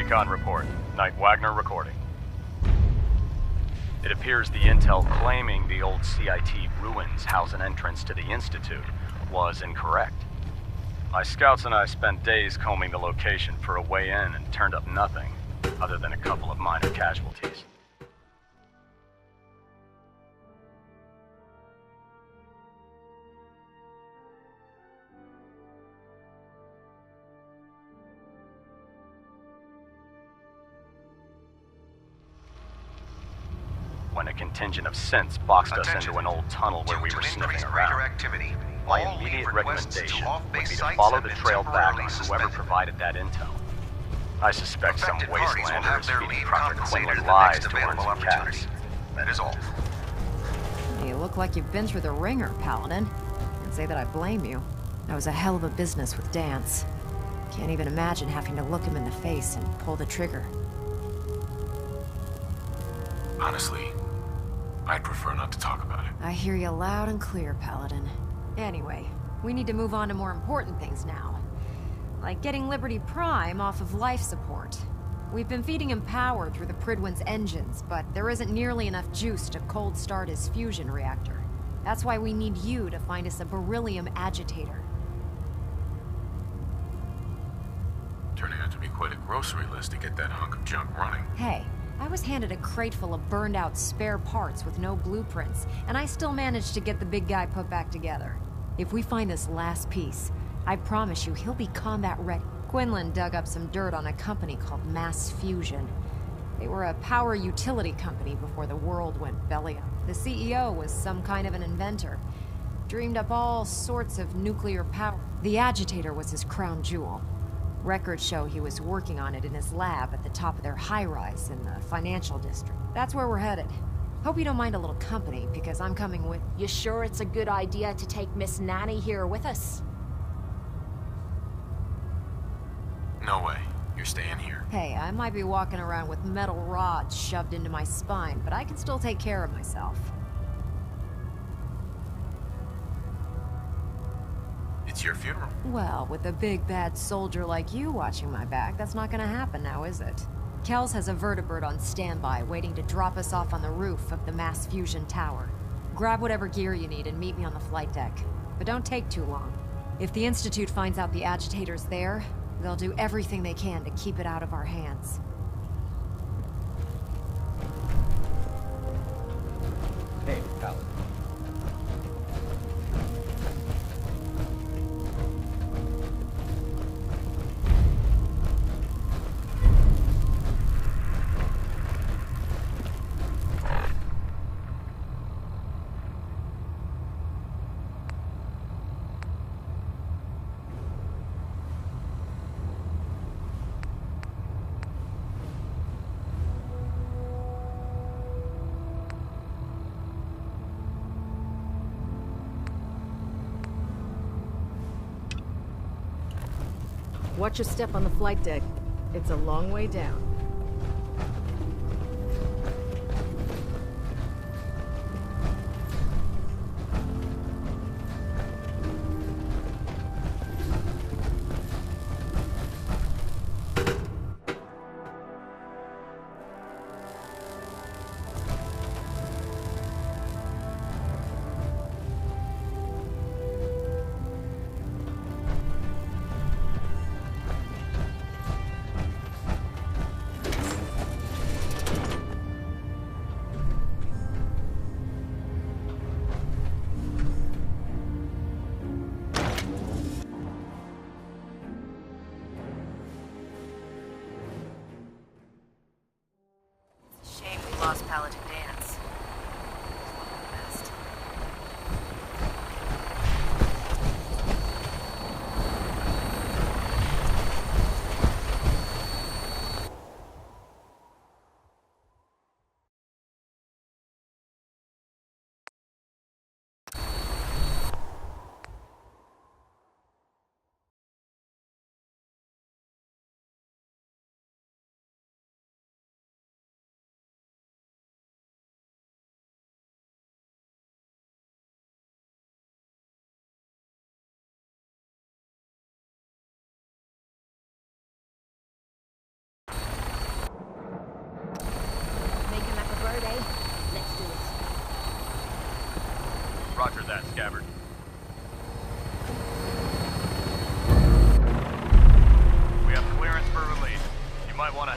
Recon report. Knight Wagner recording. It appears the intel claiming the old CIT ruins house an entrance to the Institute was incorrect. My scouts and I spent days combing the location for a way in and turned up nothing, other than a couple of minor casualties. When a contingent of synths boxed us into an old tunnel where we were sniffing around, my immediate recommendation would be to follow the trail back on whoever provided that intel. I suspect some wastelander is feeding Project Quinlan lies to earn some cash. That is all. You look like you've been through the ringer, Paladin. Can't say that I blame you. That was a hell of a business with Dance. Can't even imagine having to look him in the face and pull the trigger. Honestly, I'd prefer not to talk about it. I hear you loud and clear, Paladin. Anyway, we need to move on to more important things now. Like getting Liberty Prime off of life support. We've been feeding him power through the Prydwen's engines, but there isn't nearly enough juice to cold start his fusion reactor. That's why we need you to find us a beryllium agitator. Turning out to be quite a grocery list to get that hunk of junk running. Hey, I was handed a crate full of burned out spare parts with no blueprints, and I still managed to get the big guy put back together. If we find this last piece, I promise you he'll be combat ready. Quinlan dug up some dirt on a company called Mass Fusion. They were a power utility company before the world went belly up. The CEO was some kind of an inventor. Dreamed up all sorts of nuclear power. The agitator was his crown jewel. Records show he was working on it in his lab at the top of their high-rise in the financial district. That's where we're headed. Hope you don't mind a little company, because I'm coming with... You sure it's a good idea to take Miss Nanny here with us? No way. You're staying here. Hey, I might be walking around with metal rods shoved into my spine, but I can still take care of myself. It's your funeral. Well, with a big bad soldier like you watching my back, that's not gonna happen now, is it? Kells has a vertibird on standby, waiting to drop us off on the roof of the Mass Fusion Tower. Grab whatever gear you need and meet me on the flight deck. But don't take too long. If the Institute finds out the agitator's there, they'll do everything they can to keep it out of our hands. Hey, Paladin. Watch your step on the flight deck. It's a long way down.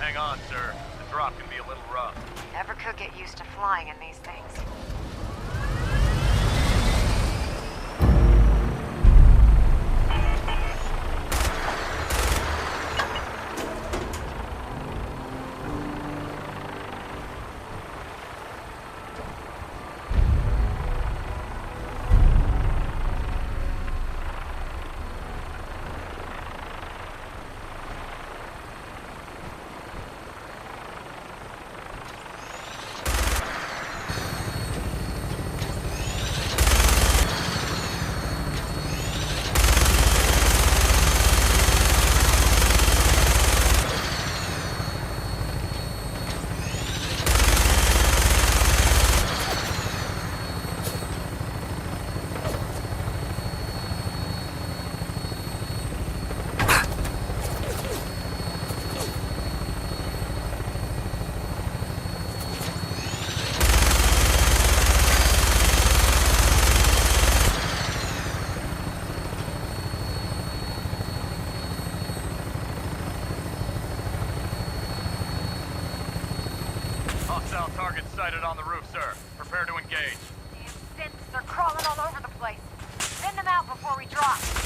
Hang on, sir. The drop can be a little rough. Never could get used to flying in these things. Hostile target sighted on the roof, sir. Prepare to engage. These synths are crawling all over the place. Send them out before we drop.